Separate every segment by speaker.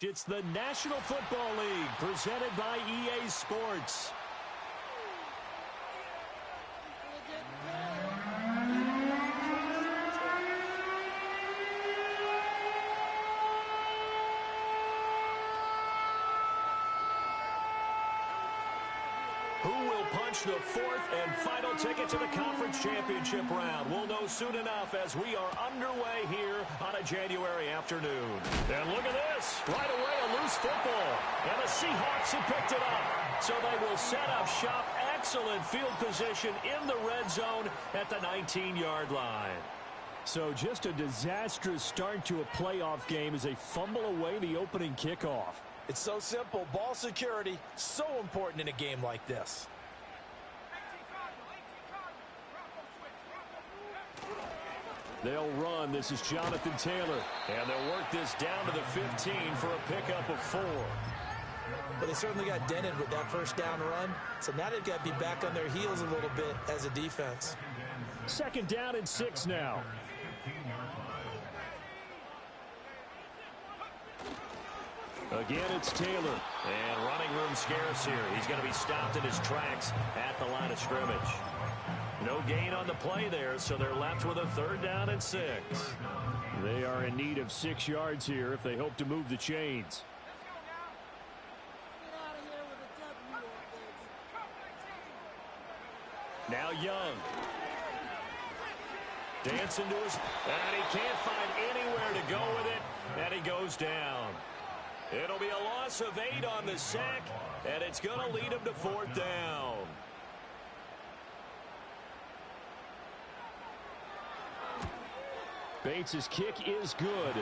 Speaker 1: It's the National Football League presented by EA Sports. The fourth and final ticket to the conference championship round. We'll know soon enough as we are underway here on a January afternoon. And look at this. Right away, a loose football. And the Seahawks have picked it up. So they will set up shop. Excellent field position in the red zone at the 19-yard line. So just a disastrous start to a playoff game as they fumble away the opening kickoff.
Speaker 2: It's so simple. Ball security, so important in a game like this.
Speaker 1: They'll run. This is Jonathan Taylor. And they'll work this down to the 15 for a pickup of 4.
Speaker 2: But they certainly got dented with that first down run. So now they've got to be back on their heels a little bit as a defense.
Speaker 1: 2nd down and 6 now. Again, it's Taylor. And running room scarce here. He's going to be stopped in his tracks at the line of scrimmage. No gain on the play there, so they're left with a 3rd down and 6. They are in need of 6 yards here if they hope to move the chains. Now Young. Dancing to his... And he can't find anywhere to go with it, and he goes down. It'll be a loss of 8 on the sack, and it's going to lead him to 4th down. Bates' kick is good.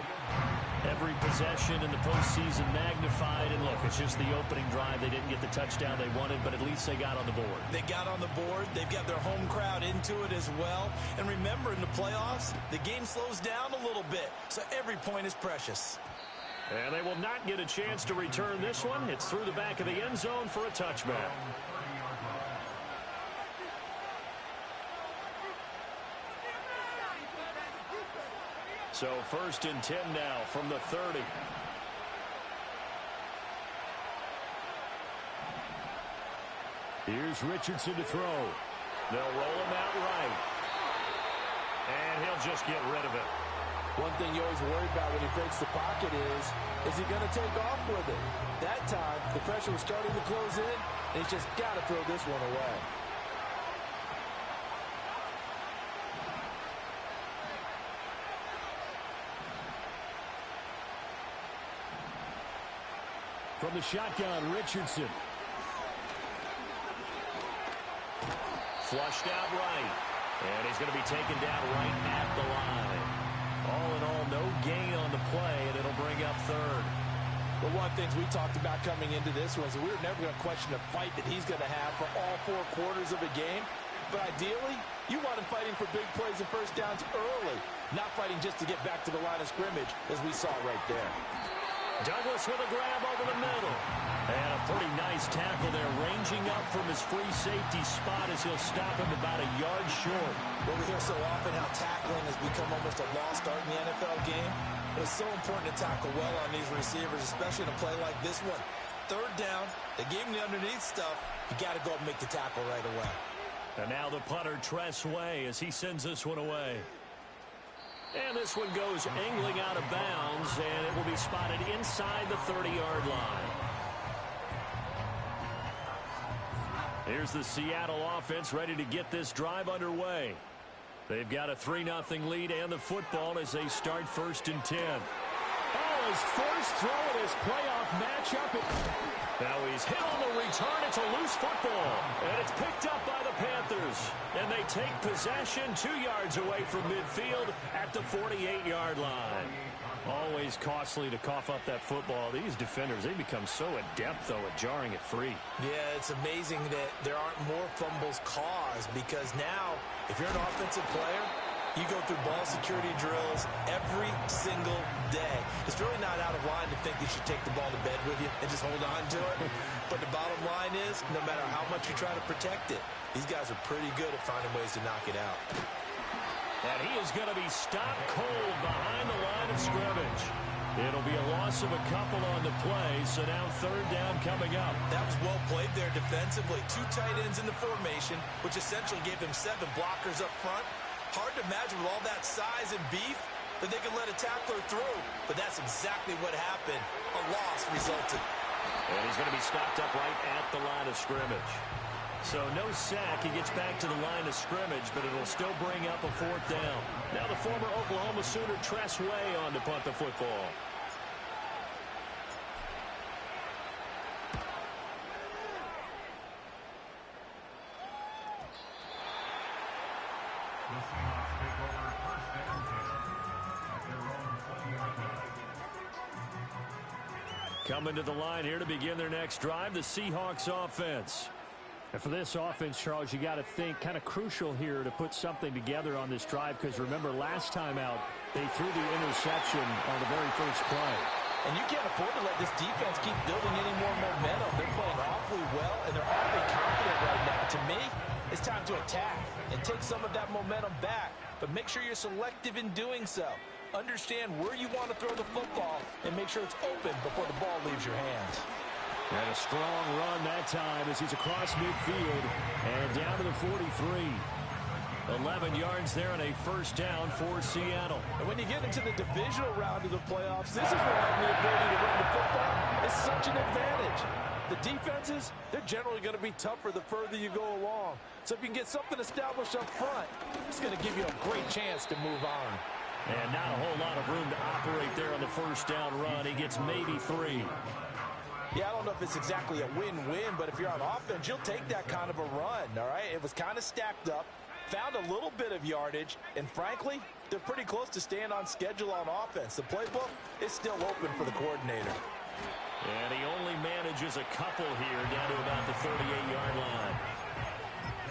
Speaker 1: Every possession in the postseason magnified. And look, it's just the opening drive. They didn't get the touchdown they wanted, but at least they got on the board.
Speaker 2: They got on the board. They've got their home crowd into it as well. And remember, in the playoffs, the game slows down a little bit. So every point is precious.
Speaker 1: And they will not get a chance to return this one. It's through the back of the end zone for a touchback. So 1st and 10 now from the 30. Here's Richardson to throw. They'll roll him out right. And he'll just get rid of it.
Speaker 3: One thing you always worry about when he breaks the pocket is he going to take off with it? That time, the pressure was starting to close in, and he's just got to throw this one away.
Speaker 1: From the shotgun, Richardson. Flushed out right. And he's going to be taken down right at the line. All in all, no gain on the play, and it'll bring up 3rd.
Speaker 3: But one of the things we talked about coming into this was that we were never going to question the fight that he's going to have for all 4 quarters of a game. But ideally, you want him fighting for big plays and first downs early, not fighting just to get back to the line of scrimmage, as we saw right there.
Speaker 1: Douglas with a grab over the middle. And a pretty nice tackle there, ranging up from his free safety spot as he'll stop him about a yard short.
Speaker 2: Well, we hear so often how tackling has become almost a lost art in the NFL game. But it's so important to tackle well on these receivers, especially in a play like this one. 3rd down, they gave him the underneath stuff. You got to go up and make the tackle right away.
Speaker 1: And now the punter, Tress Way, as he sends this one away. And this one goes angling out of bounds, and it will be spotted inside the 30-yard line. Here's the Seattle offense ready to get this drive underway. They've got a 3-0 lead and the football as they start 1st and 10. Oh, his first throw in his playoff matchup. Now he's hit on the return. It's a loose football, and it's picked up by the Panthers. And they take possession 2 yards away from midfield at the 48-yard line. Always costly to cough up that football. These defenders, they become so adept, though, at jarring it free.
Speaker 2: Yeah, it's amazing that there aren't more fumbles caused, because now, if you're an offensive player, you go through ball security drills every single day. It's really not out of line to think you should take the ball to bed with you and just hold on to it. But the bottom line is, no matter how much you try to protect it, these guys are pretty good at finding ways to knock it out.
Speaker 1: And he is going to be stopped cold behind the line of scrimmage. It'll be a loss of a couple on the play, so now third down coming up.
Speaker 2: That was well played there defensively. 2 tight ends in the formation, which essentially gave them 7 blockers up front. Hard to imagine with all that size and beef that they could let a tackler through, but that's exactly what happened. A loss resulted.
Speaker 1: And he's going to be stopped up right at the line of scrimmage. So no sack. He gets back to the line of scrimmage, but it'll still bring up a fourth down. Now the former Oklahoma Sooner Tress Way on to punt the football. Coming to the line here to begin their next drive, the Seahawks offense.
Speaker 4: And for this offense, Charles, you got to think kind of crucial here to put something together on this drive, because remember last time out they threw the interception on the very first play.
Speaker 3: And you can't afford to let this defense keep building any more momentum. They're playing awfully well, and they're awfully confident right now. To me, it's time to attack and take some of that momentum back, but make sure you're selective in doing so. Understand where you want to throw the football and make sure it's open before the ball leaves your hands.
Speaker 1: And a strong run that time as he's across midfield and down to the 43. 11 yards there and a first down for Seattle.
Speaker 3: And when you get into the divisional round of the playoffs, this is where having the ability to run the football is such an advantage. The defenses, they're generally going to be tougher the further you go along. So if you can get something established up front, it's going to give you a great chance to move on.
Speaker 1: And not a whole lot of room to operate there on the first down run. He gets maybe 3.
Speaker 3: Yeah, I don't know if it's exactly a win-win, but if you're on offense, you'll take that kind of a run, all right? It was kind of stacked up, found a little bit of yardage, and frankly, they're pretty close to staying on schedule on offense. The playbook is still open for the coordinator.
Speaker 1: And he only manages a couple here down to about the 38-yard line.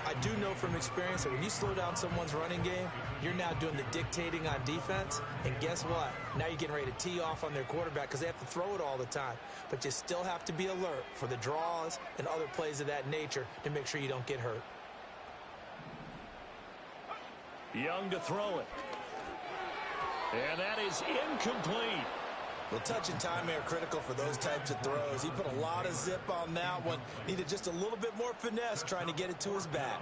Speaker 2: I do know from experience that when you slow down someone's running game, you're now doing the dictating on defense. And guess what? Now you're getting ready to tee off on their quarterback because they have to throw it all the time. But you still have to be alert for the draws and other plays of that nature to make sure you don't get hurt.
Speaker 1: Young to throw it. And that is incomplete.
Speaker 2: Well, touch and timing are critical for those types of throws. He put a lot of zip on that one. Needed just a little bit more finesse trying to get it to his back.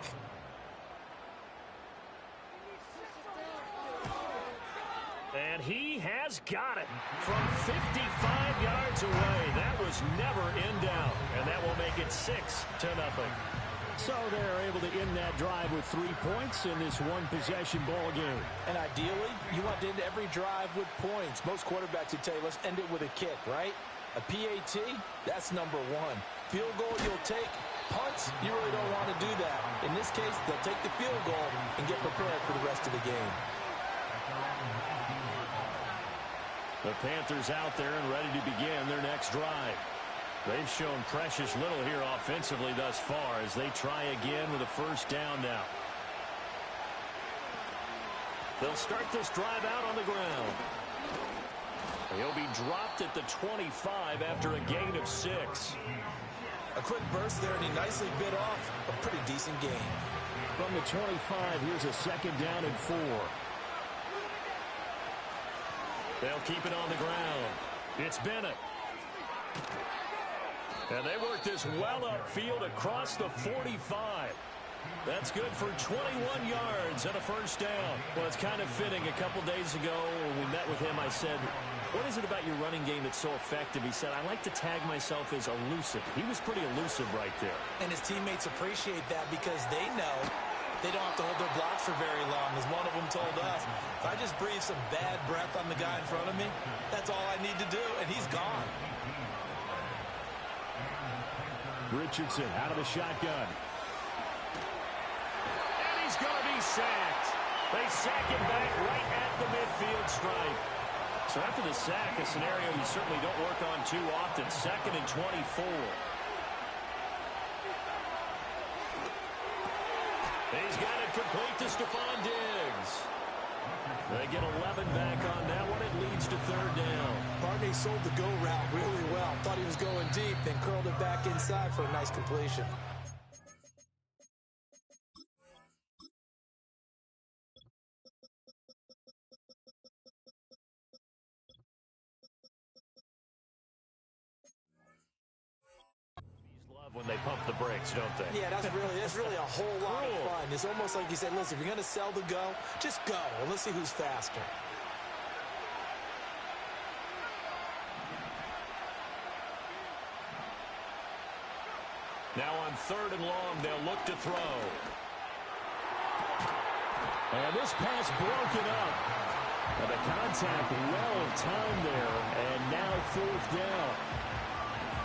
Speaker 1: And he has got it from 55 yards away. That was never in doubt. And that will make it 6-0.
Speaker 4: So they're able to end that drive with 3 points in this one-possession ball game.
Speaker 3: And ideally, you want to end every drive with points. Most quarterbacks would tell you, let's end it with a kick, right? A PAT, that's number 1. Field goal you'll take. Punts, you really don't want to do that. In this case, they'll take the field goal and get prepared for the rest of the game.
Speaker 1: The Panthers out there and ready to begin their next drive. They've shown precious little here offensively thus far as they try again with a first down now. They'll start this drive out on the ground. He'll be dropped at the 25 after a gain of 6.
Speaker 2: A quick burst there, and he nicely bit off a pretty decent gain.
Speaker 4: From the 25, here's a second down and 4.
Speaker 1: They'll keep it on the ground. It's Bennett. And they work this well upfield across the 45. That's good for 21 yards and a first down. Well, it's kind of fitting. A couple days ago when we met with him, I said, what is it about your running game that's so effective? He said, I like to tag myself as elusive. He was pretty elusive right there.
Speaker 2: And his teammates appreciate that because they know they don't have to hold their blocks for very long, as one of them told us. If I just breathe some bad breath on the guy in front of me, that's all I need to do, and he's gone.
Speaker 4: Richardson out of the shotgun.
Speaker 1: And he's going to be sacked. They sack him back right at the midfield stripe. So after the sack, a scenario you certainly don't work on too often. 2nd and 24. He's got it complete to Stephon Diggs. They get 11 back on that one. It leads to 3rd down.
Speaker 2: Barney sold the go route really well. Thought he was going deep, then curled it back inside for a nice completion.
Speaker 1: they pump the brakes, don't they?
Speaker 2: Yeah, that's really a whole lot of fun. It's almost like you said, listen, if you're going to sell the go, just go, and let's see who's faster.
Speaker 1: Now on 3rd and long, they'll look to throw.
Speaker 4: And this pass broken up. And the contact well timed there, and now 4th down.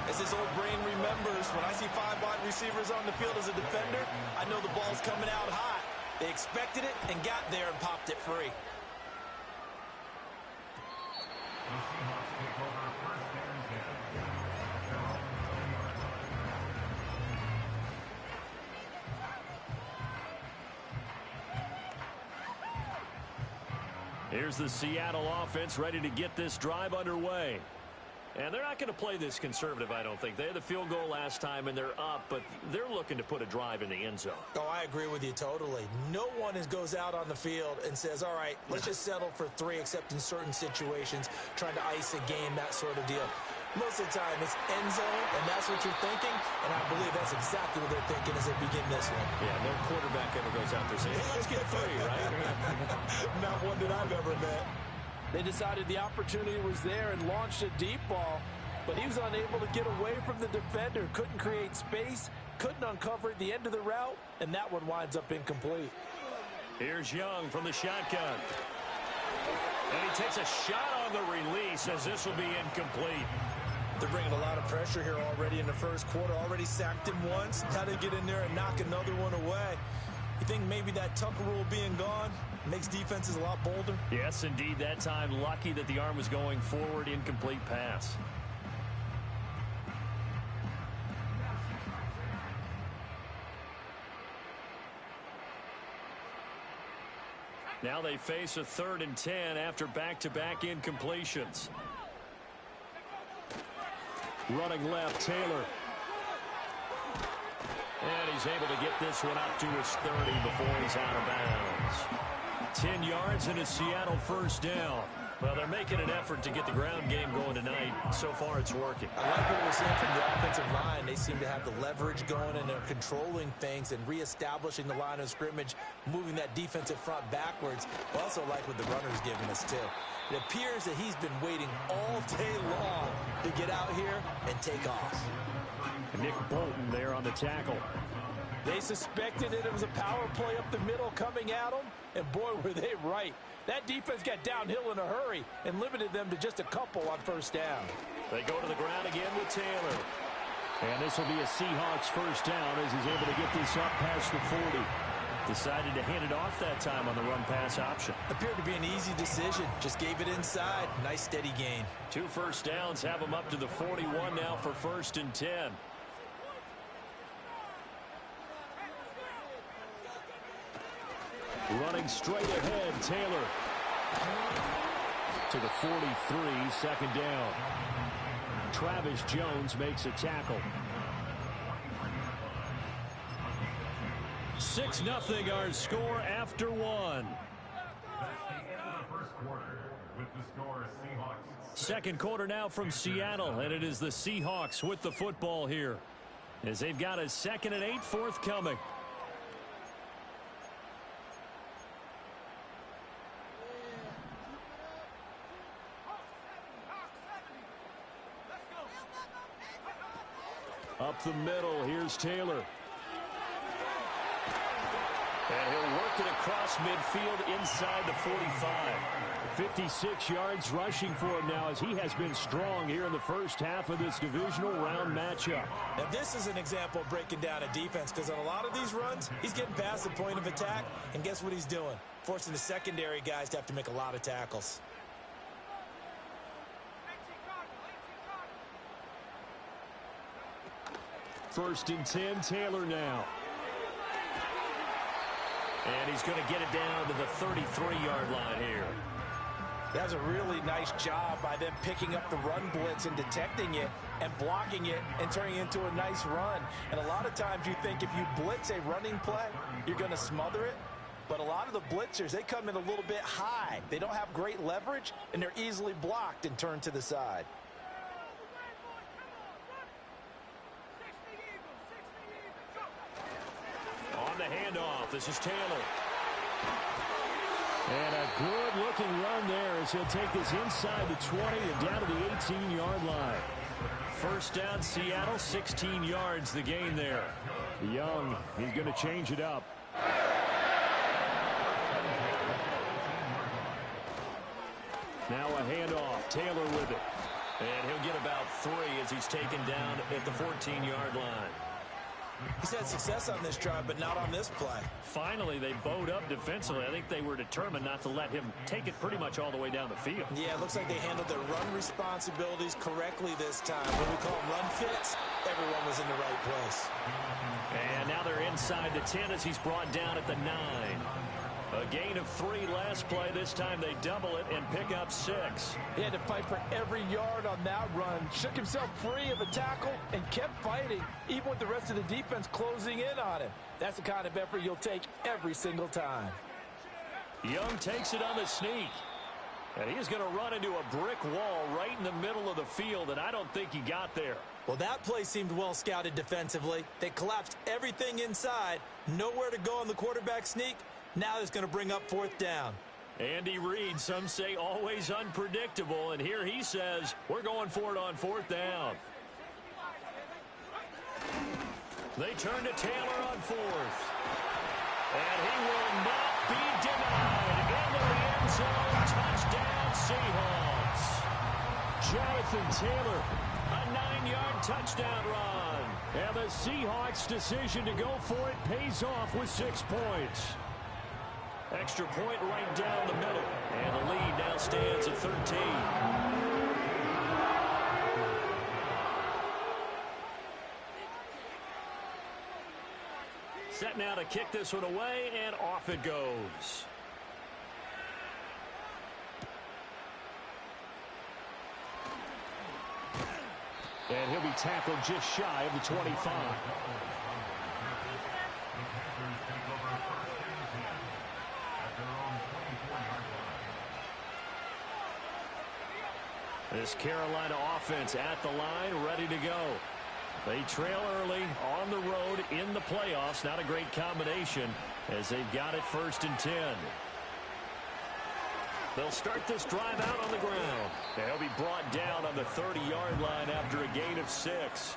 Speaker 2: As this old brain remembers, when I see 5 wide receivers on the field as a defender, I know the ball's coming out hot. They expected it and got there and popped it free.
Speaker 1: Here's the Seattle offense ready to get this drive underway. And they're not going to play this conservative, I don't think. They had the field goal last time, and they're up, but they're looking to put a drive in the end zone.
Speaker 2: Oh, I agree with you totally. No one goes out on the field and says, all right, let's just settle for 3, except in certain situations, trying to ice a game, that sort of deal. Most of the time, it's end zone, and that's what you're thinking, and I believe that's exactly what they're thinking as they begin this one.
Speaker 1: Yeah, no quarterback ever goes out there saying, hey, let's get 3, right?
Speaker 2: Not one that I've ever met.
Speaker 3: They decided the opportunity was there and launched a deep ball, but he was unable to get away from the defender. Couldn't create space, couldn't uncover at the end of the route, and that one winds up incomplete.
Speaker 1: Here's Young from the shotgun. And he takes a shot on the release as this will be incomplete.
Speaker 2: They're bringing a lot of pressure here already in the first quarter. Already sacked him once. How to get in there and knock another one away. You think maybe that Tucker rule being gone makes defenses a lot bolder?
Speaker 1: Yes, indeed. That time, lucky that the arm was going forward. Incomplete pass. Now they face a 3rd and 10 after back-to-back incompletions. Running left, Taylor. And he's able to get this one up to his 30 before he's out of bounds. 10 yards and a Seattle 1st down. Well, they're making an effort to get the ground game going tonight. So far, it's working.
Speaker 2: I like what we're seeing from the offensive line. They seem to have the leverage going, and they're controlling things and reestablishing the line of scrimmage, moving that defensive front backwards. I also like what the runner's giving us, too. It appears that he's been waiting all day long to get out here and take off.
Speaker 4: Nick Bolton there on the tackle.
Speaker 3: They suspected it was a power play up the middle coming at them, and boy, were they right. That defense got downhill in a hurry and limited them to just a couple on 1st down.
Speaker 1: They go to the ground again with Taylor.
Speaker 4: And this will be a Seahawks 1st down as he's able to get this up past the 40. Decided to hand it off that time on the run-pass option.
Speaker 2: Appeared to be an easy decision. Just gave it inside. Nice steady gain.
Speaker 1: 2 1st downs have him up to the 41 now for 1st and 10.
Speaker 4: Running straight ahead, Taylor. To the 43, 2nd down. Travis Jones makes a tackle.
Speaker 1: 6-0 our score after 1. Second quarter now from Seattle, and it is the Seahawks with the football here as they've got a 2nd and 8 forthcoming.
Speaker 4: Up the middle, here's Taylor.
Speaker 1: And he'll work it across midfield inside the 45.
Speaker 4: 56 yards rushing for him now as he has been strong here in the first half of this divisional round matchup.
Speaker 2: Now this is an example of breaking down a defense, because on a lot of these runs, he's getting past the point of attack, and guess what he's doing? Forcing the secondary guys to have to make a lot of tackles.
Speaker 4: First and 10, Taylor now.
Speaker 1: And he's going to get it down to the 33-yard line here.
Speaker 3: That's a really nice job by them picking up the run blitz and detecting it and blocking it and turning it into a nice run. And a lot of times you think if you blitz a running play, you're going to smother it. But a lot of the blitzers, they come in a little bit high. They don't have great leverage, and they're easily blocked and turned to the side.
Speaker 1: This is Taylor.
Speaker 4: And a good-looking run there as he'll take this inside the 20 and down to the 18-yard line.
Speaker 1: First down, Seattle, 16 yards the gain there.
Speaker 4: Young, he's going to change it up. Now a handoff. Taylor with it.
Speaker 1: And he'll get about 3 as he's taken down at the 14-yard line.
Speaker 2: He's had success on this drive, but not on this play.
Speaker 1: Finally, they bowed up defensively. I think they were determined not to let him take it pretty much all the way down the field.
Speaker 2: Yeah, it looks like they handled their run responsibilities correctly this time. When we call them run fits, everyone was in the right place.
Speaker 1: And now they're inside the 10 as he's brought down at the 9. A gain of 3 last play. This time they double it and pick up 6.
Speaker 3: He had to fight for every yard on that run. Shook himself free of a tackle and kept fighting, even with the rest of the defense closing in on him. That's the kind of effort you'll take every single time.
Speaker 1: Young takes it on the sneak. And he's going to run into a brick wall right in the middle of the field, and I don't think he got there.
Speaker 2: Well, that play seemed well scouted defensively. They collapsed everything inside. Nowhere to go on the quarterback sneak. Now it's going to bring up 4th down.
Speaker 1: Andy Reid, some say always unpredictable, and here he says we're going for it on 4th down. They turn to Taylor on 4th. And he will not be denied. Into the end zone. Touchdown, Seahawks.
Speaker 4: Jonathan Taylor.
Speaker 1: A 9-yard touchdown run.
Speaker 4: And the Seahawks' decision to go for it pays off with 6 points.
Speaker 1: Extra point right down the middle. And the lead now stands at 13. Set now to kick this one away, and off it goes.
Speaker 4: And he'll be tackled just shy of the 25.
Speaker 1: This Carolina offense at the line, ready to go. They trail early on the road in the playoffs. Not a great combination as they've got it 1st and 10. They'll start this drive out on the ground. They'll be brought down on the 30-yard line after a gain of 6.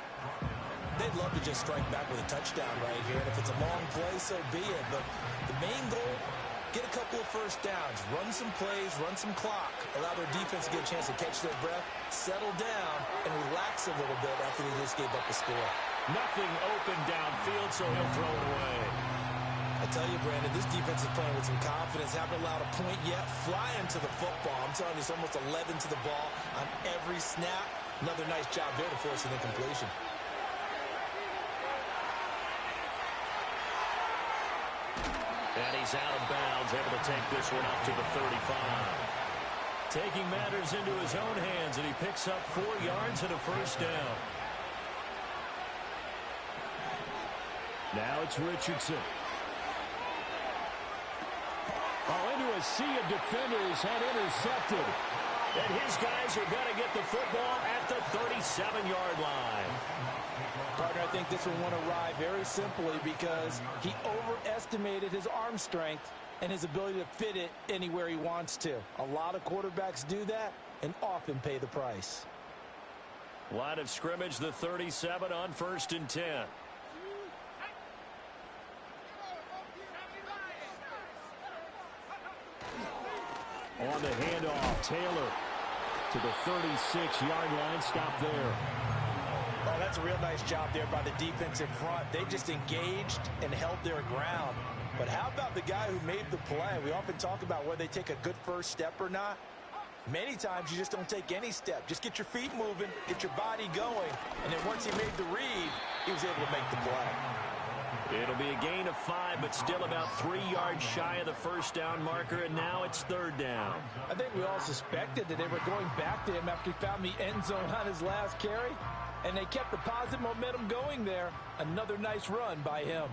Speaker 2: They'd love to just strike back with a touchdown right here. And if it's a long play, so be it. But the main goal, get a couple of first downs, run some plays, run some clock, allow their defense to get a chance to catch their breath, settle down, and relax a little bit after they just gave up a score.
Speaker 1: Nothing open downfield, so he'll throw it away.
Speaker 2: I tell you, Brandon, this defense is playing with some confidence. Haven't allowed a point yet. Flying to the football. I'm telling you, it's almost 11 to the ball on every snap. Another nice job there to force an incompletion.
Speaker 1: And he's out of bounds, able to take this one up to the 35. Taking matters into his own hands, and he picks up 4 yards and a first down.
Speaker 4: Now it's Richardson. Into a sea of defenders and intercepted.
Speaker 1: And his guys are going to get the football at the 37-yard line.
Speaker 3: Partner, I think this one went awry very simply because he overestimated his arm strength and his ability to fit it anywhere he wants to. A lot of quarterbacks do that and often pay the price.
Speaker 1: Line of scrimmage, the 37 on 1st and 10.
Speaker 4: On the handoff, Taylor to the 36-yard line. Stop there.
Speaker 2: Oh, that's a real nice job there by the defensive front. They just engaged and held their ground. But how about the guy who made the play? We often talk about whether they take a good first step or not. Many times you just don't take any step. Just get your feet moving, get your body going, and then once he made the read, he was able to make the play.
Speaker 1: It'll be a gain of 5, but still about 3 yards shy of the first down marker, and now it's 3rd down.
Speaker 3: I think we all suspected that they were going back to him after he found the end zone on his last carry, and they kept the positive momentum going there. Another nice run by him.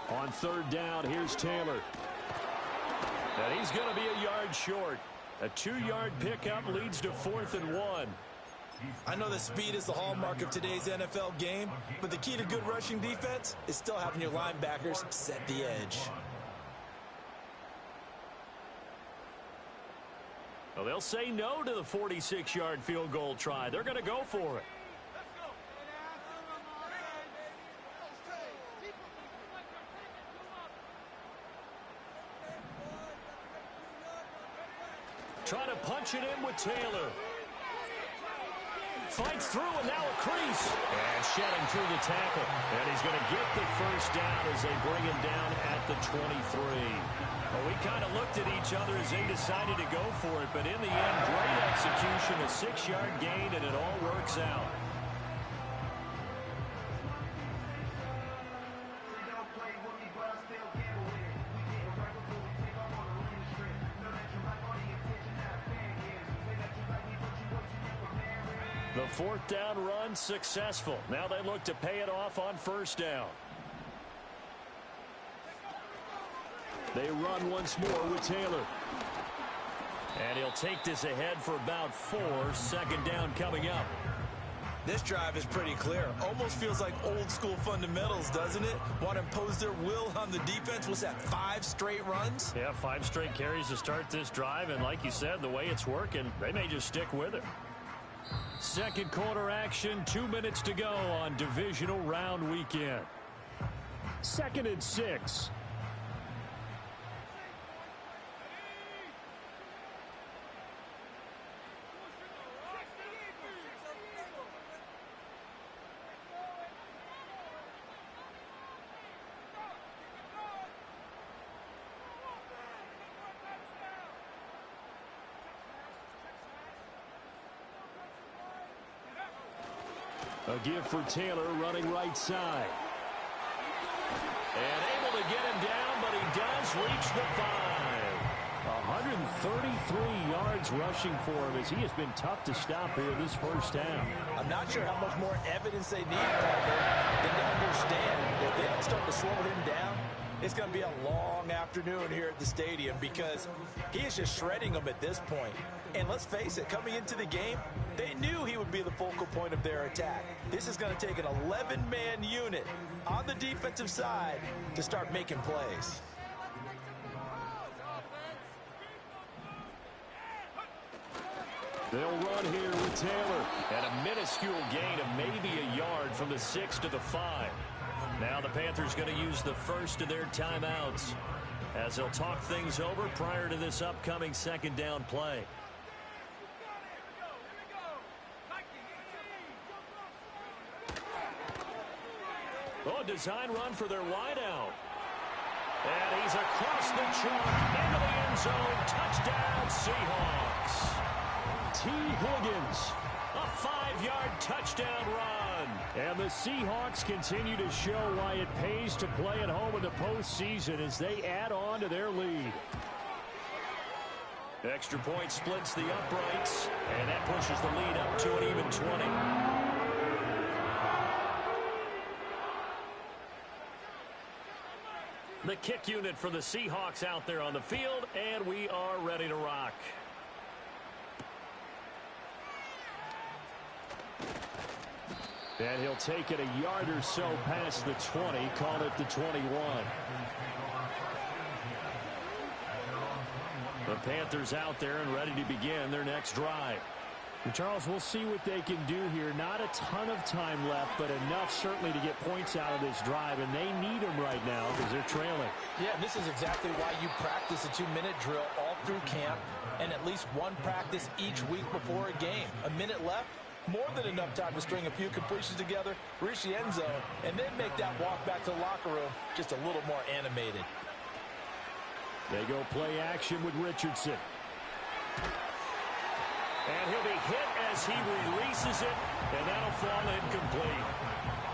Speaker 4: On 3rd down, here's Taylor.
Speaker 1: And he's going to be a yard short. A 2-yard pickup leads to 4th and 1.
Speaker 2: I know that speed is the hallmark of today's NFL game, but the key to good rushing defense is still having your linebackers set the edge.
Speaker 1: Well, they'll say no to the 46-yard field goal try. They're going to go for it. Trying to punch it in with Taylor. Fights through, and now a crease. And shedding through the tackle. And he's going to get the first down as they bring him down at the 23. Well, we kind of looked at each other as they decided to go for it. But in the end, great execution, a 6-yard gain, and it all works out. The fourth down run successful. Now they look to pay it off on first down. They run once more with Taylor. And he'll take this ahead for about 4. Second down coming up.
Speaker 2: This drive is pretty clear. Almost feels like old school fundamentals, doesn't it? Want to impose their will on the defense. Was that 5 straight runs?
Speaker 1: Yeah, 5 straight carries to start this drive. And like you said, the way it's working, they may just stick with it. Second quarter action, 2 minutes to go on divisional round weekend. 2nd and 6. A give for Taylor running right side. And able to get him down, but he does reach the 5. 133 yards rushing for him as he has been tough to stop here this first half.
Speaker 2: I'm not sure how much more evidence they need, Parker, than to understand that if they don't start to slow him down, it's going to be a long afternoon here at the stadium because he is just shredding them at this point. And let's face it, coming into the game, they knew he would be the focal point of their attack. This is going to take an 11-man unit on the defensive side to start making plays.
Speaker 1: They'll run here with Taylor. And a minuscule gain of maybe a yard from the 6 to the 5. Now the Panthers going to use the first of their timeouts as they'll talk things over prior to this upcoming second down play. Oh, design run for their wideout. And he's across the chalk into the end zone. Touchdown, Seahawks. T. Higgins, a 5-yard touchdown run. And the Seahawks continue to show why it pays to play at home in the postseason as they add on to their lead. Extra point splits the uprights, and that pushes the lead up to an even 20. The kick unit for the Seahawks out there on the field, and we are ready to rock. And he'll take it a yard or so past the 20, call it the 21. The Panthers out there and ready to begin their next drive.
Speaker 4: And Charles, we'll see what they can do here. Not a ton of time left, but enough certainly to get points out of this drive, and they need them right now because they're trailing.
Speaker 2: Yeah, and this is exactly why you practice a 2-minute drill all through camp and at least one practice each week before a game. A minute left, more than enough time to string a few completions together, reach the end zone, and then make that walk back to the locker room just a little more animated.
Speaker 4: They go play action with Richardson.
Speaker 1: And he'll be hit as he releases it, and that'll fall incomplete.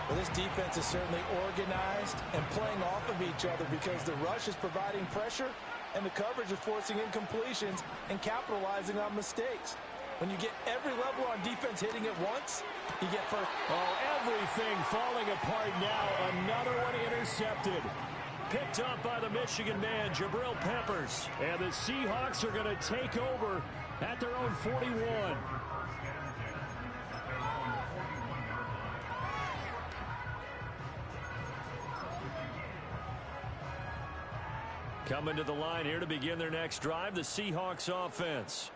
Speaker 2: Well, this defense is certainly organized and playing off of each other because the rush is providing pressure and the coverage is forcing incompletions and capitalizing on mistakes. When you get every level on defense hitting at once, you get first.
Speaker 4: Oh, everything falling apart now. Another one intercepted.
Speaker 1: Picked up by the Michigan man, Jabril Peppers.
Speaker 4: And the Seahawks are going to take over at their own 41.
Speaker 1: Coming to the line here to begin their next drive, the Seahawks offense.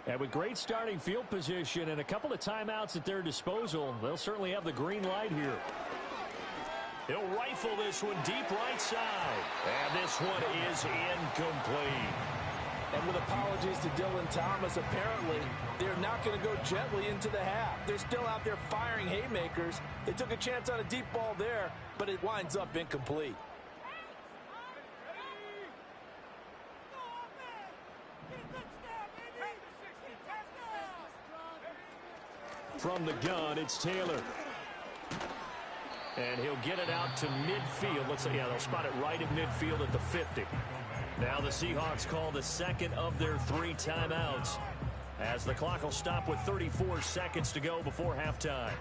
Speaker 4: And with great starting field position and a couple of timeouts at their disposal, they'll certainly have the green light here.
Speaker 1: He'll rifle this one deep right side. And this one is incomplete.
Speaker 3: And with apologies to Dylan Thomas, apparently they're not going to go gently into the half. They're still out there firing haymakers. They took a chance on a deep ball there, but it winds up incomplete.
Speaker 1: From the gun, it's Taylor. And he'll get it out to midfield. Let's say, yeah, they'll spot it right at midfield at the 50. Now the Seahawks call the second of their 3 timeouts as the clock will stop with 34 seconds to go before halftime.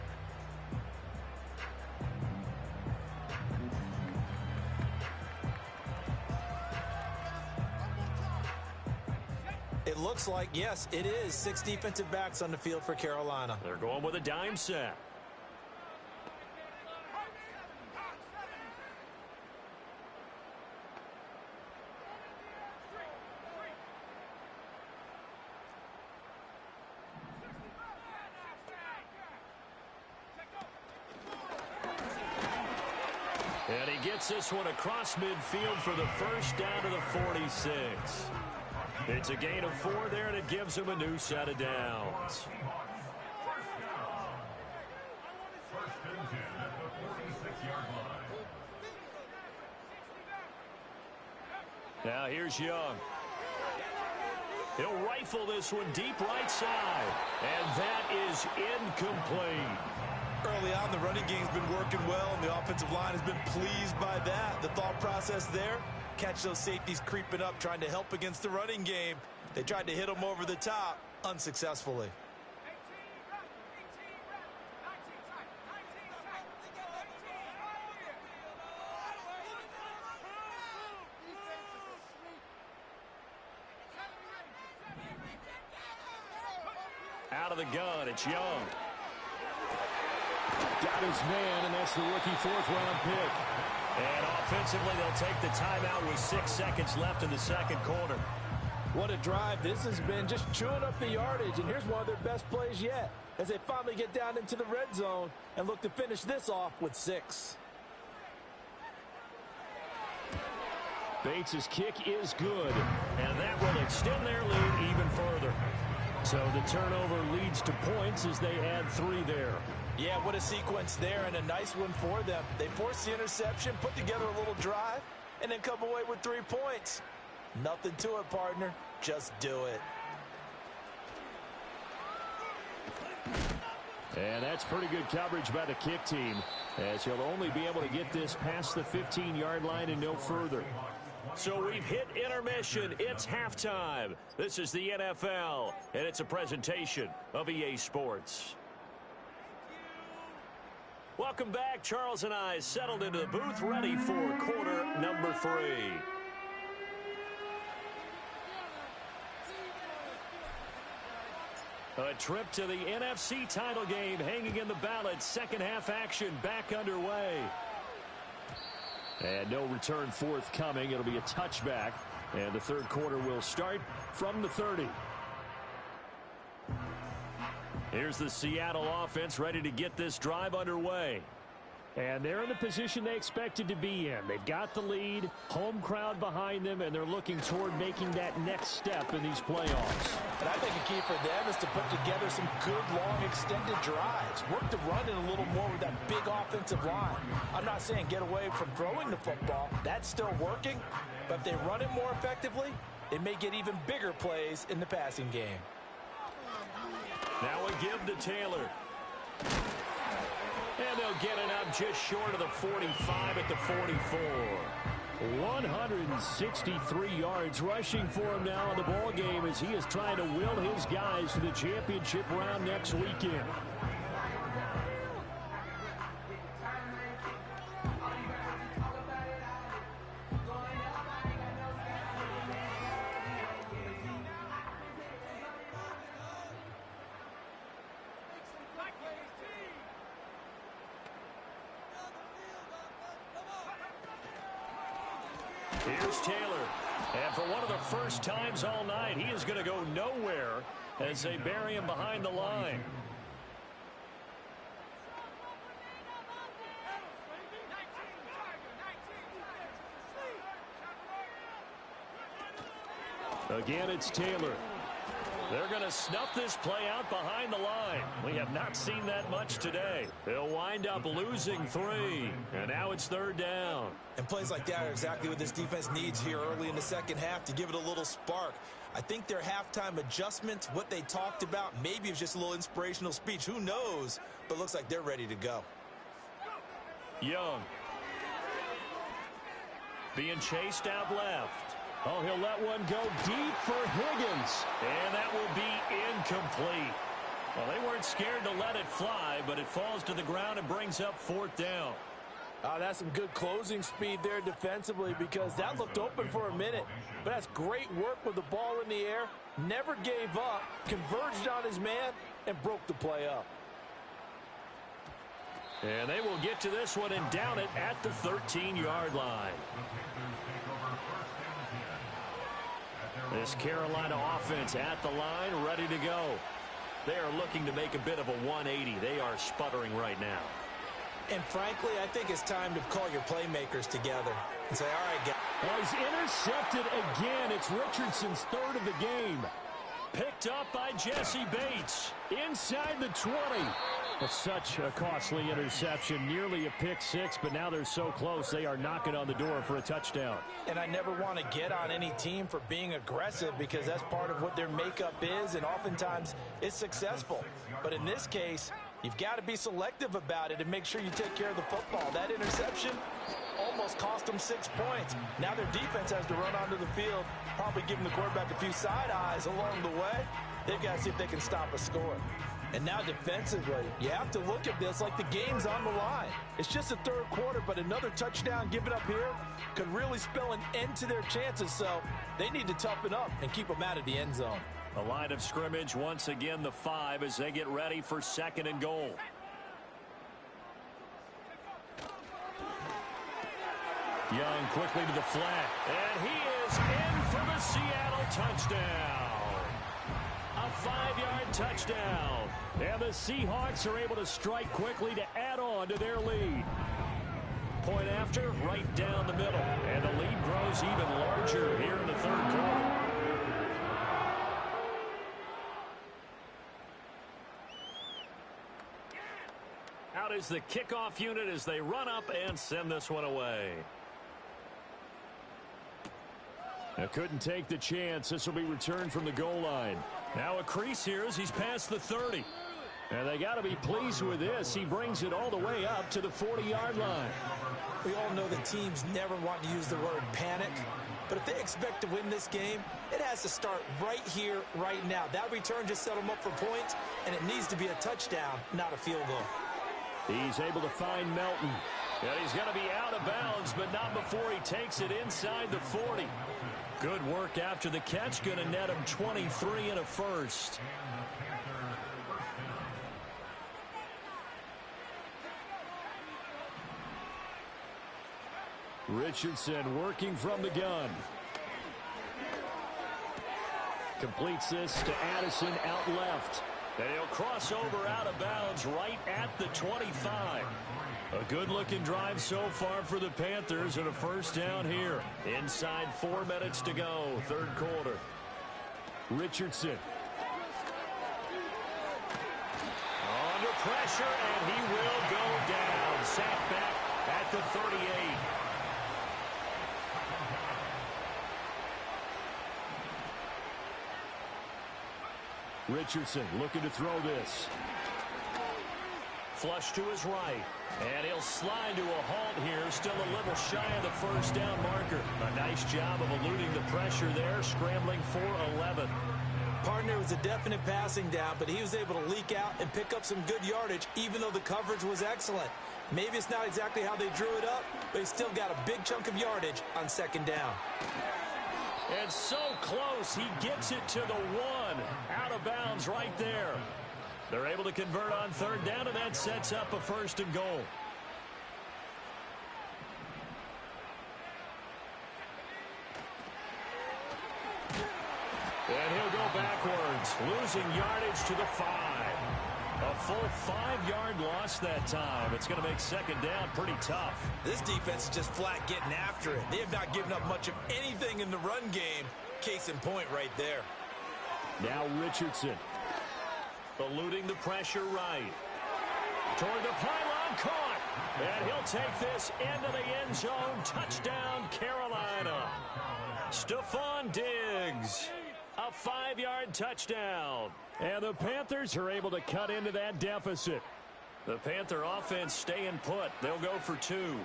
Speaker 2: It looks like, yes, it is 6 defensive backs on the field for Carolina.
Speaker 1: They're going with a dime set. And he gets this one across midfield for the first down to the 46. It's a gain of 4 there, and it gives him a new set of downs. Now here's Young. He'll rifle this one deep right side, and that is incomplete.
Speaker 2: Early on, the running game's been working well, and the offensive line has been pleased by that. The thought process there, catch those safeties creeping up, trying to help against the running game. They tried to hit them over the top, unsuccessfully.
Speaker 1: Out of the gun, it's Young.
Speaker 4: Got his man, and that's the rookie 4th-round pick.
Speaker 1: And offensively, they'll take the timeout with 6 seconds left in the second quarter.
Speaker 3: What a drive this has been, just chewing up the yardage. And here's one of their best plays yet as they finally get down into the red zone and look to finish this off with 6.
Speaker 4: Bates' kick is good.
Speaker 1: And that will extend their lead even further.
Speaker 4: So the turnover leads to points as they add 3 there.
Speaker 3: Yeah, what a sequence there, and a nice one for them. They force the interception, put together a little drive, and then come away with 3 points. Nothing to it, partner. Just do it.
Speaker 4: And that's pretty good coverage by the kick team, as he'll only be able to get this past the 15-yard line and no further.
Speaker 1: So we've hit intermission. It's halftime. This is the NFL, and it's a presentation of EA Sports. Welcome back. Charles and I settled into the booth, ready for quarter number 3. A trip to the NFC title game hanging in the balance. Second half action back underway.
Speaker 4: And no return forthcoming. It'll be a touchback. And the third quarter will start from the 30.
Speaker 1: Here's the Seattle offense ready to get this drive underway.
Speaker 4: And they're in the position they expected to be in. They've got the lead, home crowd behind them, and they're looking toward making that next step in these playoffs.
Speaker 3: And I think a key for them is to put together some good, long, extended drives. Work the run in a little more with that big offensive line. I'm not saying get away from throwing the football. That's still working. But if they run it more effectively, it may get even bigger plays in the passing game.
Speaker 1: Now we give to Taylor. And they'll get it up just short of the 45 at the 44.
Speaker 4: 163 yards rushing for him now in the ball game as he is trying to will his guys to the championship round next weekend.
Speaker 1: Here's Taylor. And for one of the first times all night, he is going to go nowhere as they bury him behind the line. Again, it's Taylor. They're going to snuff this play out behind the line. We have not seen that much today. They'll wind up losing 3. And now it's 3rd down.
Speaker 2: And plays like that are exactly what this defense needs here early in the second half to give it a little spark. I think their halftime adjustment, what they talked about, maybe it's just a little inspirational speech. Who knows? But looks like they're ready to go.
Speaker 1: Young. Being chased out left. Oh, he'll let one go deep for Higgins. And that will be incomplete. Well, they weren't scared to let it fly, but it falls to the ground and brings up 4th down.
Speaker 3: That's some good closing speed there defensively because that looked open for a minute. But that's great work with the ball in the air. Never gave up, converged on his man, and broke the play up.
Speaker 1: And they will get to this one and down it at the 13-yard line. This Carolina offense at the line, ready to go. They are looking to make a bit of a 180. They are sputtering right now.
Speaker 2: And frankly, I think it's time to call your playmakers together and say, all right, guys.
Speaker 4: Well, he's intercepted again. It's Richardson's 3rd of the game.
Speaker 1: Picked up by Jesse Bates.
Speaker 4: Inside the 20. It's such a costly interception. Nearly a pick 6, but now they're so close they are knocking on the door for a touchdown.
Speaker 2: And I never want to get on any team for being aggressive because that's part of what their makeup is, and oftentimes it's successful. But in this case, you've got to be selective about it and make sure you take care of the football. That interception almost cost them 6 points. Now their defense has to run onto the field, probably giving the quarterback a few side eyes along the way. They've got to see if they can stop a score. And now defensively, you have to look at this like the game's on the line. It's just the 3rd quarter, but another touchdown given up here could really spell an end to their chances. So they need to toughen up and keep them out of the end zone.
Speaker 1: The line of scrimmage, once again, the 5 as they get ready for 2nd and goal. Young quickly to the flat. And he is in for the Seattle touchdown. A 5-yard touchdown. And the Seahawks are able to strike quickly to add on to their lead. Point after, right down the middle. And the lead grows even larger here in the 3rd quarter. Out is the kickoff unit as they run up and send this one away.
Speaker 4: Now couldn't take the chance. This will be returned from the goal line.
Speaker 1: Now a crease here as he's past the 30.
Speaker 4: And they got to be pleased with this. He brings it all the way up to the 40-yard line.
Speaker 2: We all know the teams never want to use the word panic. But if they expect to win this game, it has to start right here, right now. That return just set them up for points, and it needs to be a touchdown, not a field goal.
Speaker 4: He's able to find Melton.
Speaker 1: And he's going to be out of bounds, but not before he takes it inside the 40. Good work after the catch. Going to net him 23 and a first.
Speaker 4: Richardson working from the gun. Completes this to Addison out left.
Speaker 1: And he'll cross over out of bounds right at the 25. A good-looking drive so far for the Panthers and a first down here. Inside 4 minutes to go, 3rd quarter.
Speaker 4: Richardson.
Speaker 1: Under pressure, and he will go down. Sacked back at the 38.
Speaker 4: Richardson looking to throw this.
Speaker 1: Flush to his right. And he'll slide to a halt here. Still a little shy of the first down marker. A nice job of eluding the pressure there. Scrambling for 11.
Speaker 2: Partner was a definite passing down, but he was able to leak out and pick up some good yardage, even though the coverage was excellent. Maybe it's not exactly how they drew it up, but he still got a big chunk of yardage on 2nd down.
Speaker 1: And so close, he gets it to the 1. Out of bounds right there. They're able to convert on 3rd down, and that sets up a 1st and goal. losing yardage to the 5. A full 5-yard loss that time. It's going to make second down pretty tough.
Speaker 2: This defense is just flat getting after it. They have not given up much of anything in the run game. Case in point right there.
Speaker 1: Now Richardson. Eluding the pressure right. Toward the pylon, caught. And he'll take this into the end zone. Touchdown, Carolina. Stephon Diggs. A 5-yard touchdown. And the Panthers are able to cut into that deficit. The Panther offense staying put. They'll go for 2.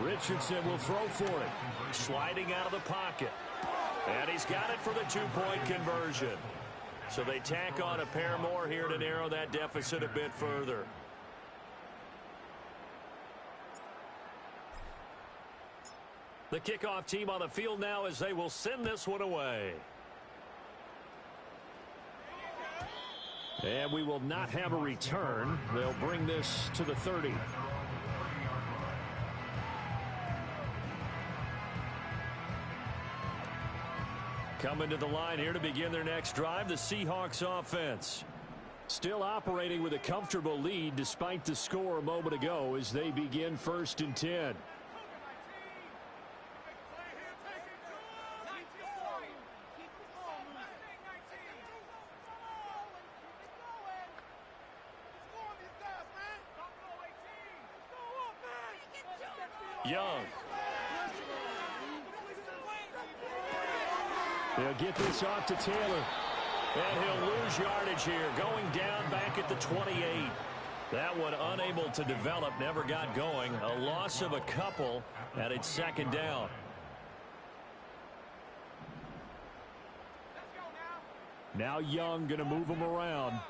Speaker 1: Richardson will throw for it. Sliding out of the pocket. And he's got it for the 2-point conversion. So they tack on a pair more here to narrow that deficit a bit further. The kickoff team on the field now as they will send this one away. And we will not have a return. They'll bring this to the 30. Coming to the line here to begin their next drive, the Seahawks offense. Still operating with a comfortable lead despite the score a moment ago as they begin 1st and 10. Young. They'll get this off to Taylor. And he'll lose yardage here, going down back at the 28. That one unable to develop, never got going. A loss of a couple, and it's second down. Now Young going to move him around.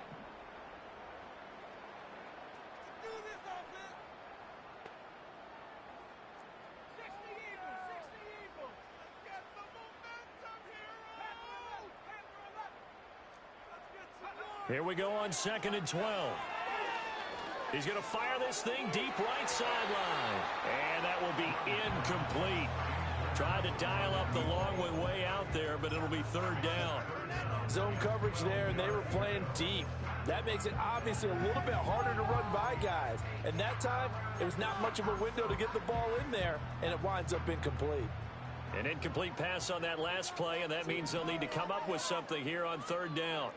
Speaker 1: Here we go on 2nd and 12. He's going to fire this thing deep right sideline. And that will be incomplete. Tried to dial up the long way out there, but it'll be 3rd down.
Speaker 3: Zone coverage there, and they were playing deep. That makes it obviously a little bit harder to run by guys. And that time, it was not much of a window to get the ball in there, and it winds up incomplete.
Speaker 1: An incomplete pass on that last play, and that means they'll need to come up with something here on 3rd down.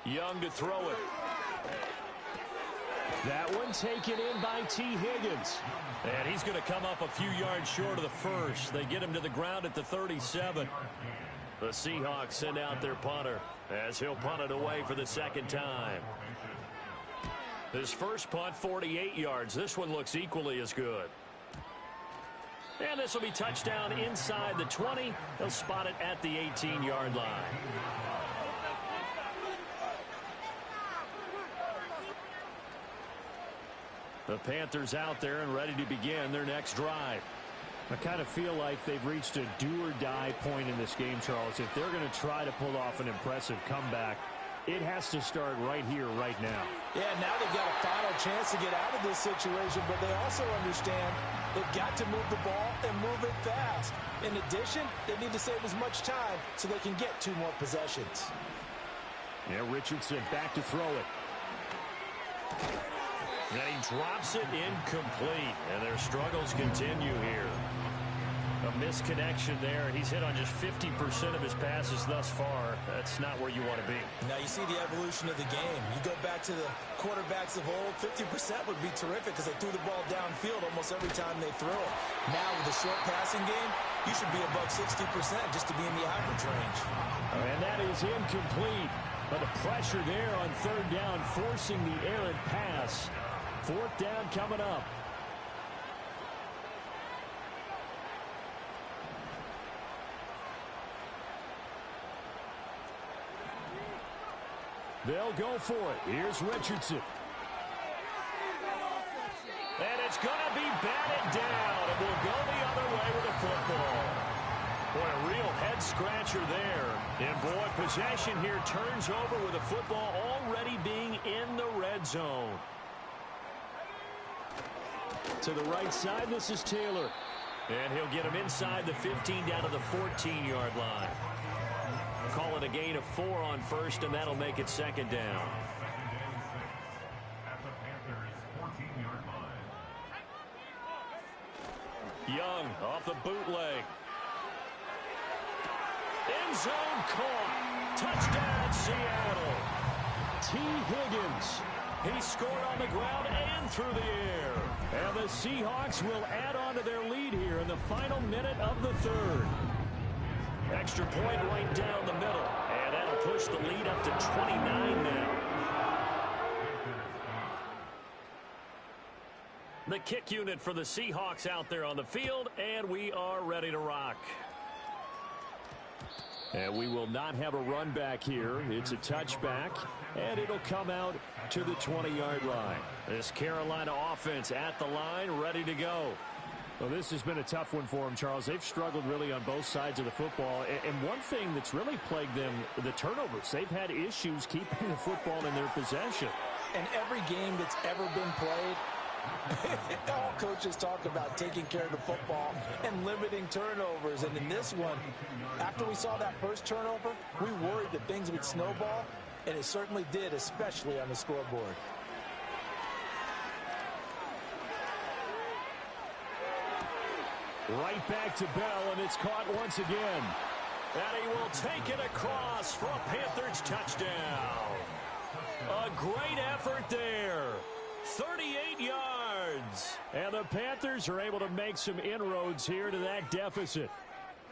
Speaker 1: Young to throw it.
Speaker 4: That one taken in by T. Higgins.
Speaker 1: And he's going to come up a few yards short of the first. They get him to the ground at the 37. The Seahawks send out their punter as he'll punt it away for the 2nd time. His first punt, 48 yards. This one looks equally as good. And this will be touchdown inside the 20. They'll spot it at the 18-yard line. The Panthers out there and ready to begin their next drive.
Speaker 4: I kind of feel like they've reached a do-or-die point in this game, Charles. If they're going to try to pull off an impressive comeback, it has to start right here, right now.
Speaker 3: Yeah, now they've got a final chance to get out of this situation, but they also understand they've got to move the ball and move it fast. In addition, they need to save as much time so they can get 2 more possessions.
Speaker 4: Yeah, Richardson back to throw it.
Speaker 1: And he drops it incomplete, and their struggles continue here. A misconnection there. He's hit on just 50% of his passes thus far. That's not where you want to be.
Speaker 2: Now you see the evolution of the game. You go back to the quarterbacks of old, 50% would be terrific because they threw the ball downfield almost every time they throw it. Now with the short passing game, you should be above 60% just to be in the average range.
Speaker 4: And that is incomplete. But the pressure there on 3rd down, forcing the errant pass. 4th down coming up. They'll go for it. Here's Richardson.
Speaker 1: And it's going to be batted down. And we'll go the other way with the football. Boy, a real head-scratcher there. And, boy, possession here turns over with the football already being in the red zone.
Speaker 4: To the right side, this is Taylor.
Speaker 1: And he'll get him inside the 15 down to the 14-yard line. Call it a gain of 4 on first, and that'll make it second down. Young off the bootleg. End zone caught. Touchdown, Seattle.
Speaker 4: T. Higgins.
Speaker 1: He scored on the ground and through the air.
Speaker 4: And the Seahawks will add on to their lead here in the final minute of the third.
Speaker 1: Extra point right down the middle. And that'll push the lead up to 29 now. The kick unit for the Seahawks out there on the field, and we are ready to rock.
Speaker 4: And we will not have a run back here. It's a touchback, and it'll come out to the 20-yard line.
Speaker 1: This Carolina offense at the line, ready to go.
Speaker 4: Well, this has been a tough one for them, Charles. They've struggled really on both sides of the football. And one thing that's really plagued them, the turnovers. They've had issues keeping the football in their possession.
Speaker 3: And every game that's ever been played, all coaches talk about taking care of the football and limiting turnovers. And in this one, after we saw that first turnover, we worried that things would snowball, and it certainly did, especially on the scoreboard.
Speaker 4: Right back to Bell, and it's caught once again.
Speaker 1: And he will take it across for a Panthers touchdown. A great effort there. 38 yards.
Speaker 4: And the Panthers are able to make some inroads here to that deficit.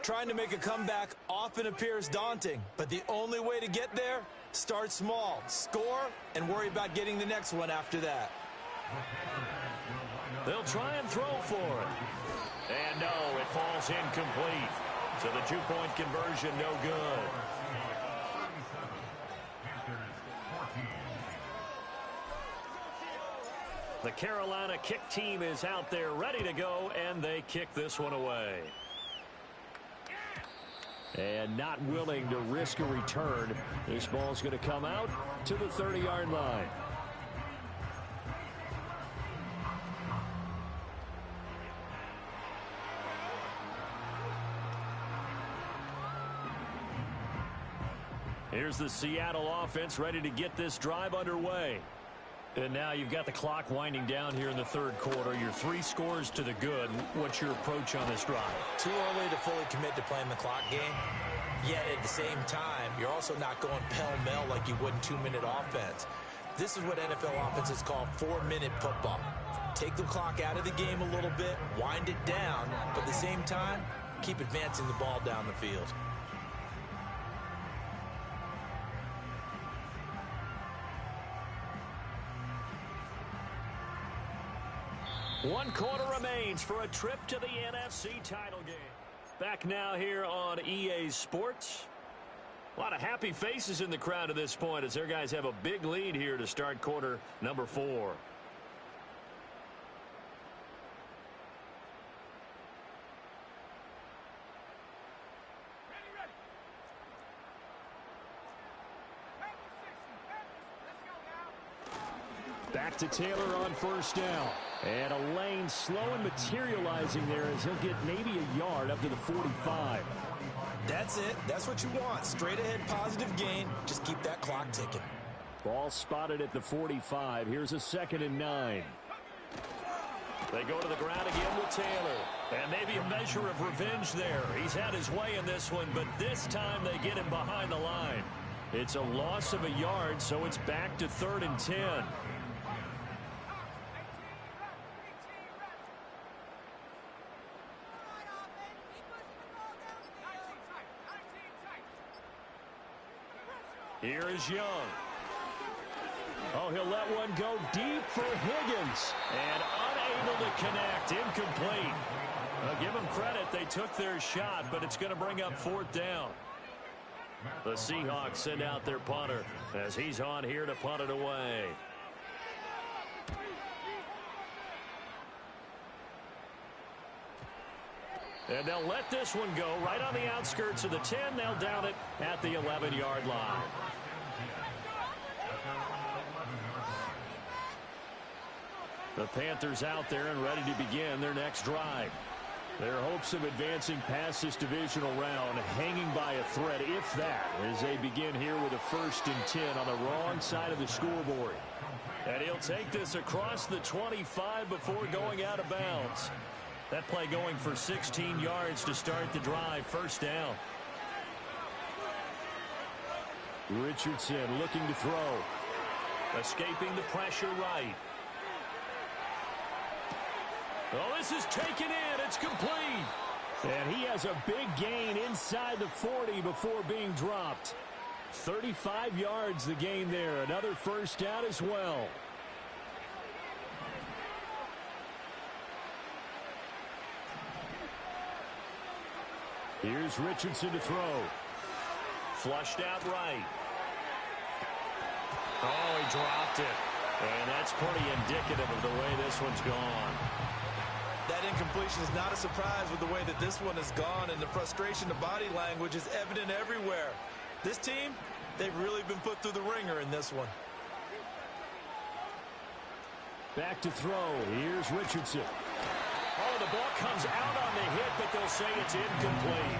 Speaker 2: Trying to make a comeback often appears daunting, but the only way to get there, start small, score, and worry about getting the next one after that.
Speaker 1: They'll try and throw for it. And no, it falls incomplete. So the two-point conversion no good. The Carolina kick team is out there ready to go, and they kick this one away.
Speaker 4: And not willing to risk a return. This ball's going to come out to the 30-yard line.
Speaker 1: Here's the Seattle offense ready to get this drive underway. And now you've got the clock winding down here in the third quarter. You're 3 scores to the good. What's your approach on this drive?
Speaker 2: Too early to fully commit to playing the clock game. Yet at the same time, you're also not going pell-mell like you would in 2-minute offense. This is what NFL offenses call 4-minute football. Take the clock out of the game a little bit, wind it down, but at the same time, keep advancing the ball down the field.
Speaker 1: One quarter remains for a trip to the NFC title game. Back now here on EA Sports. A lot of happy faces in the crowd at this point as their guys have a big lead here to start quarter number 4.
Speaker 4: Back to Taylor on first down. And a lane slow and materializing there as he'll get maybe a yard up to the 45.
Speaker 2: That's it. That's what you want. Straight ahead positive gain. Just keep that clock ticking.
Speaker 4: Ball spotted at the 45. Here's a 2nd and 9.
Speaker 1: They go to the ground again with Taylor. And maybe a measure of revenge there. He's had his way in this one, but this time they get him behind the line. It's a loss of a yard, so it's back to 3rd and 10. Here is Young.
Speaker 4: Oh, he'll let one go deep for Higgins.
Speaker 1: And unable to connect. Incomplete. Well, give them credit. They took their shot, but it's going to bring up 4th down. The Seahawks send out their punter as he's on here to punt it away. And they'll let this one go right on the outskirts of the 10. They'll down it at the 11-yard line. The Panthers out there and ready to begin their next drive. Their hopes of advancing past this divisional round hanging by a thread, if that, as they begin here with a 1st and 10 on the wrong side of the scoreboard. And he'll take this across the 25 before going out of bounds. That play going for 16 yards to start the drive. 1st down. Richardson looking to throw. Escaping the pressure right. Oh, this is taken in. It's complete. And he has a big gain inside the 40 before being dropped. 35 yards the gain there. Another 1st down as well. Here's Richardson to throw. Flushed out right. Oh, he dropped it. And that's pretty indicative of the way this one's gone.
Speaker 2: That incompletion is not a surprise with the way that this one has gone, and the frustration, the body language is evident everywhere. This team, they've really been put through the ringer in this one.
Speaker 1: Back to throw. Here's Richardson. Oh, the ball comes out on the hit, but they'll say it's incomplete.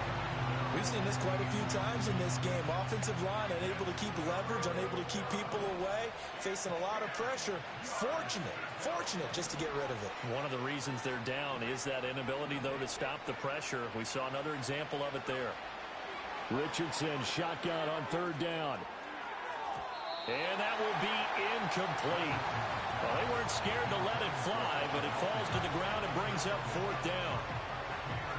Speaker 2: We've seen this quite a few times in this game. Offensive line unable to keep leverage, unable to keep people away, facing a lot of pressure. Fortunate just to get rid of it.
Speaker 1: One of the reasons they're down is that inability, though, to stop the pressure. We saw another example of it there. Richardson shotgun on 3rd down. And that will be incomplete. Well, they weren't scared to let it fly, but it falls to the ground and brings up 4th down.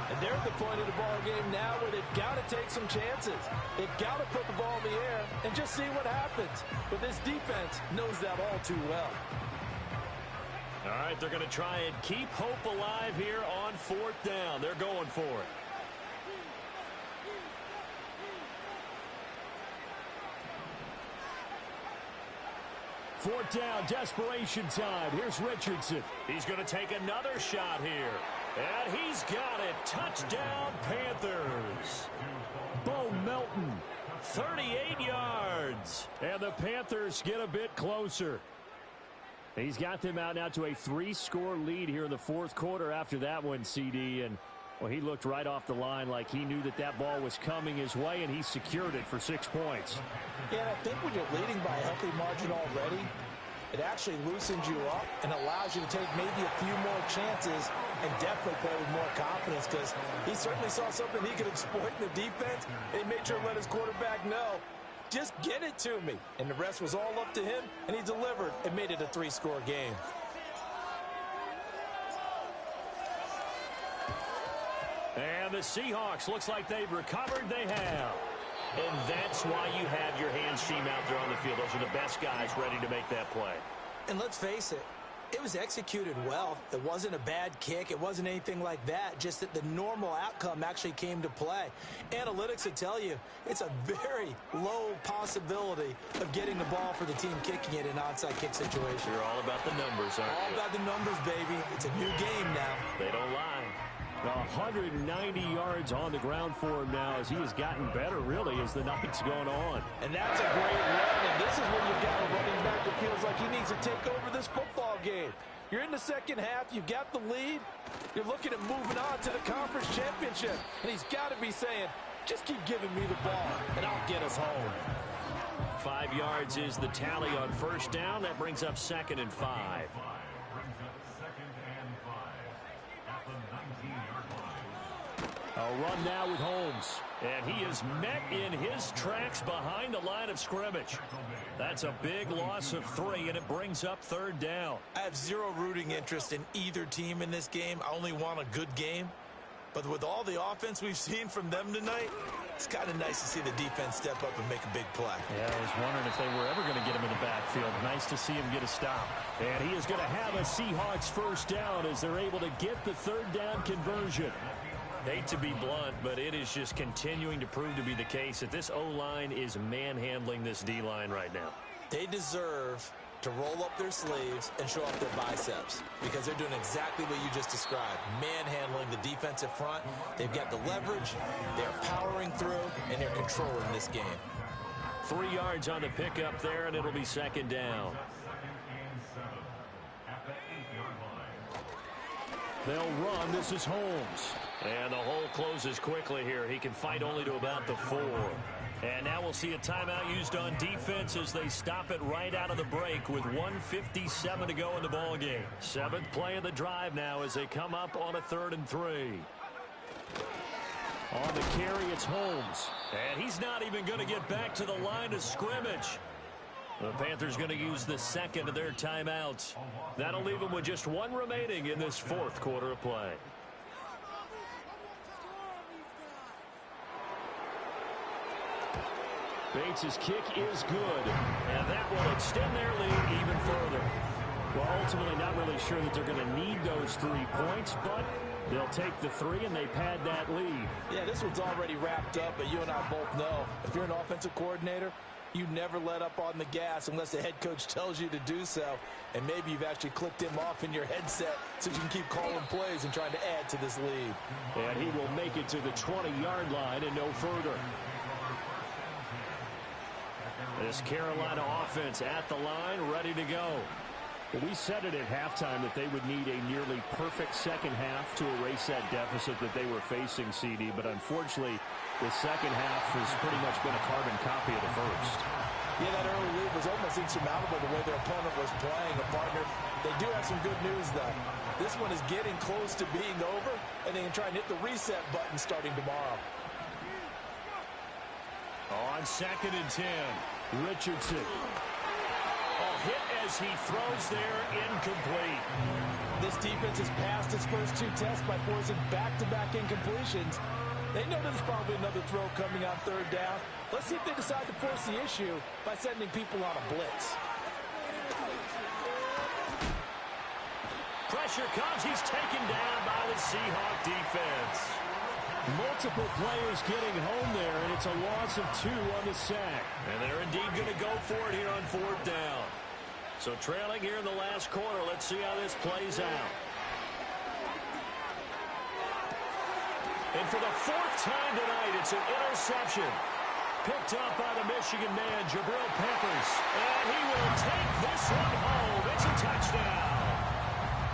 Speaker 3: And they're at the point of the ball game now where they've got to take some chances. They've got to put the ball in the air and just see what happens. But this defense knows that all too well.
Speaker 1: All right, they're going to try and keep hope alive here on 4th down. They're going for it. Fourth down, desperation time. Here's Richardson. He's going to take another shot here. And he's got it. Touchdown, Panthers. Bogh Melton, 38 yards. And the Panthers get a bit closer. He's got them out now to a 3-score lead here in the 4th quarter after that one, CD. And, well, he looked right off the line like he knew that that ball was coming his way, and he secured it for 6 points.
Speaker 2: Yeah, I think when you're leading by a healthy margin already, it actually loosens you up and allows you to take maybe a few more chances and definitely play with more confidence, because he certainly saw something he could exploit in the defense, and he made sure to let his quarterback know, just get it to me. And the rest was all up to him, and he delivered and made it a 3-score game.
Speaker 1: And the Seahawks, looks like they've recovered. They have. And that's why you have your hands team out there on the field. Those are the best guys ready to make that play.
Speaker 2: And let's face it, it was executed well. It wasn't a bad kick. It wasn't anything like that. Just that the normal outcome actually came to play. Analytics would tell you it's a very low possibility of getting the ball for the team kicking it in an onside kick situation.
Speaker 1: You're all about the numbers, aren't you?
Speaker 2: All about the numbers, baby. It's a new game now.
Speaker 1: They don't lie. 190 yards on the ground for him now as he has gotten better, really, as the night's gone on.
Speaker 3: And that's a great run, and this is when you've got a running back that feels like he needs to take over this football game. You're in the second half. You've got the lead. You're looking at moving on to the conference championship, and he's got to be saying, just keep giving me the ball, and I'll get us home.
Speaker 1: 5 yards is the tally on 1st down. That brings up 2nd and 5. A run now with Holmes. And he is met in his tracks behind the line of scrimmage. That's a big loss of 3, and it brings up 3rd down.
Speaker 2: I have zero rooting interest in either team in this game. I only want a good game. But with all the offense we've seen from them tonight, it's kind of nice to see the defense step up and make a big play.
Speaker 1: Yeah, I was wondering if they were ever going to get him in the backfield. Nice to see him get a stop. And he is going to have a Seahawks 1st down as they're able to get the 3rd down conversion. Hate to be blunt, but it is just continuing to prove to be the case that this O-line is manhandling this D-line right now.
Speaker 2: They deserve to roll up their sleeves and show off their biceps because they're doing exactly what you just described, manhandling the defensive front. They've got the leverage, they're powering through, and they're controlling this game.
Speaker 1: 3 yards on the pickup there, and it'll be second down. They'll run. This is Holmes. And the hole closes quickly here. He can fight only to about the 4. And now we'll see a timeout used on defense as they stop it right out of the break with 1:57 to go in the ballgame. 7th play of the drive now as they come up on a 3rd and 3. On the carry, it's Holmes. And he's not even going to get back to the line of scrimmage. The Panthers going to use the second of their timeouts. That'll leave them with just 1 remaining in this 4th quarter of play. Bates' kick is good. And that will extend their lead even further. Well, ultimately not really sure that they're going to need those 3 points, but they'll take the 3 and they pad that lead.
Speaker 3: Yeah, this one's already wrapped up, but you and I both know if you're an offensive coordinator, you never let up on the gas unless the head coach tells you to do so. And maybe you've actually clicked him off in your headset so you can keep calling plays and trying to add to this lead.
Speaker 1: And he will make it to the 20-yard line and no further. This Carolina offense at the line, ready to go.
Speaker 4: Well, we said it at halftime that they would need a nearly perfect second half to erase that deficit that they were facing, CD. But unfortunately, the second half has pretty much been a carbon copy of the first.
Speaker 3: Yeah, that early lead was almost insurmountable the way their opponent was playing. A partner, they do have some good news, though. This one is getting close to being over, and they can try and hit the reset button starting tomorrow.
Speaker 1: On 2nd and 10, Richardson. Hit as he throws there, incomplete.
Speaker 3: This defense has passed its first 2 tests by forcing back-to-back incompletions. They know there's probably another throw coming on 3rd down. Let's see if they decide to force the issue by sending people on a blitz.
Speaker 1: Pressure comes. He's taken down by the Seahawks defense.
Speaker 4: Multiple players getting home there, and it's a loss of 2 on the sack.
Speaker 1: And they're indeed going to go for it here on 4th down. So trailing here in the last quarter. Let's see how this plays out. And for the 4th time tonight, it's an interception. Picked up by the Michigan man, Jabril Peppers. And he will take this one home. It's a touchdown.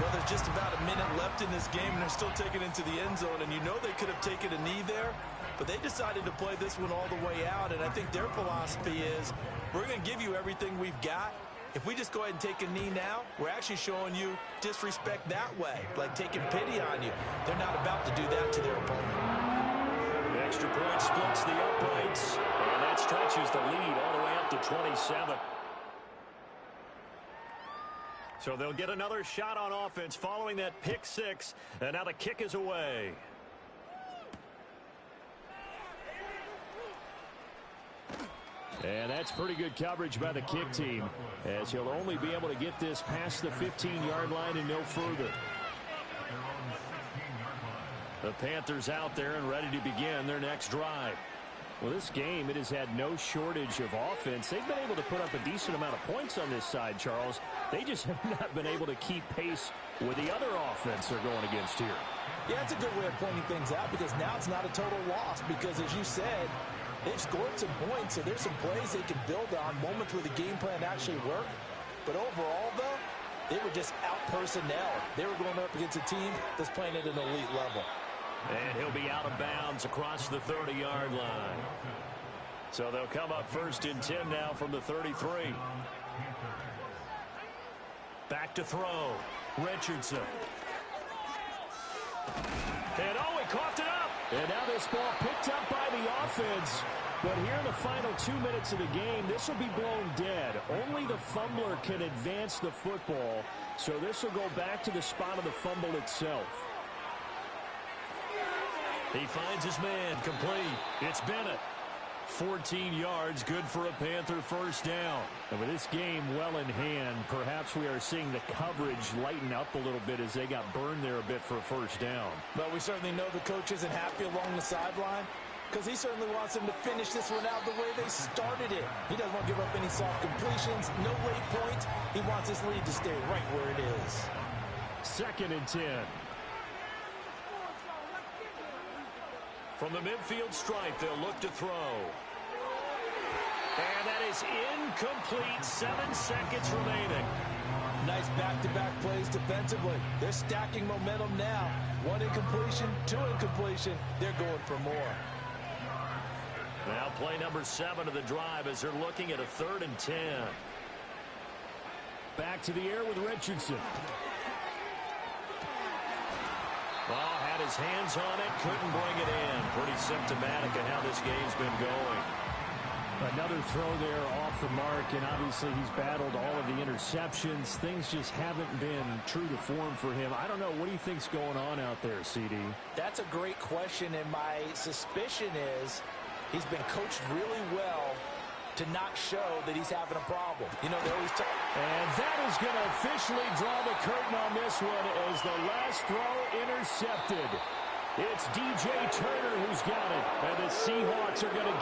Speaker 2: Well, there's just about a minute left in this game, and they're still taking it into the end zone. And you know they could have taken a knee there, but they decided to play this one all the way out. And I think their philosophy is, we're going to give you everything we've got. If we just go ahead and take a knee now, we're actually showing you disrespect that way, like taking pity on you. They're not about to do that to their opponent.
Speaker 1: The extra point splits the uprights, and that stretches the lead all the way up to 27. So they'll get another shot on offense following that pick 6, and now the kick is away.
Speaker 4: And that's pretty good coverage by the kick team, as he'll only be able to get this past the 15-yard line and no further.
Speaker 1: The Panthers out there and ready to begin their next drive.
Speaker 4: Well, this game, it has had no shortage of offense. They've been able to put up a decent amount of points on this side, Charles. They just have not been able to keep pace with the other offense they're going against here.
Speaker 3: Yeah, that's a good way of pointing things out, because now it's not a total loss, because as you said, they've scored some points, so there's some plays they can build on, moments where the game plan actually worked. But overall, though, they were just out-personnel. They were going up against a team that's playing at an elite level.
Speaker 1: And he'll be out of bounds across the 30-yard line. So they'll come up 1st and 10 now from the 33. Back to throw. Richardson. And oh, he coughed it up.
Speaker 4: And now this ball picked up by the offense. But here in the final 2 minutes of the game, this will be blown dead. Only the fumbler can advance the football. So this will go back to the spot of the fumble itself.
Speaker 1: He finds his man, complete. It's Bennett. 14 yards, good for a Panther 1st down.
Speaker 4: And with this game well in hand, perhaps we are seeing the coverage lighten up a little bit as they got burned there a bit for a 1st down.
Speaker 3: But we certainly know the coach isn't happy along the sideline.
Speaker 2: because he certainly wants them to finish this one out the way they started it. He doesn't want to give up any soft completions, no late points. He wants his lead to stay right where it is.
Speaker 4: 2nd and 10.
Speaker 1: From the midfield stripe, they'll look to throw. And that is incomplete. 7 seconds remaining.
Speaker 3: Nice back-to-back plays defensively. They're stacking momentum now. 1 incompletion, 2 incompletion. They're going for more.
Speaker 1: Now play number 7 of the drive as they're looking at a 3rd and 10.
Speaker 4: Back to the air with Richardson.
Speaker 1: Well, had his hands on it, couldn't bring it in. Pretty symptomatic of how this game's been going.
Speaker 4: Another throw there off the mark, and obviously he's battled all of the interceptions. Things just haven't been true to form for him. I don't know. What do you think's going on out there, CD?
Speaker 2: That's a great question, and my suspicion is he's been coached really well to not show that he's having a problem. You know, they always talk.
Speaker 4: And that is going to officially draw the curtain on this one as the last throw intercepted. It's DJ Turner who's got it, and the Seahawks are going to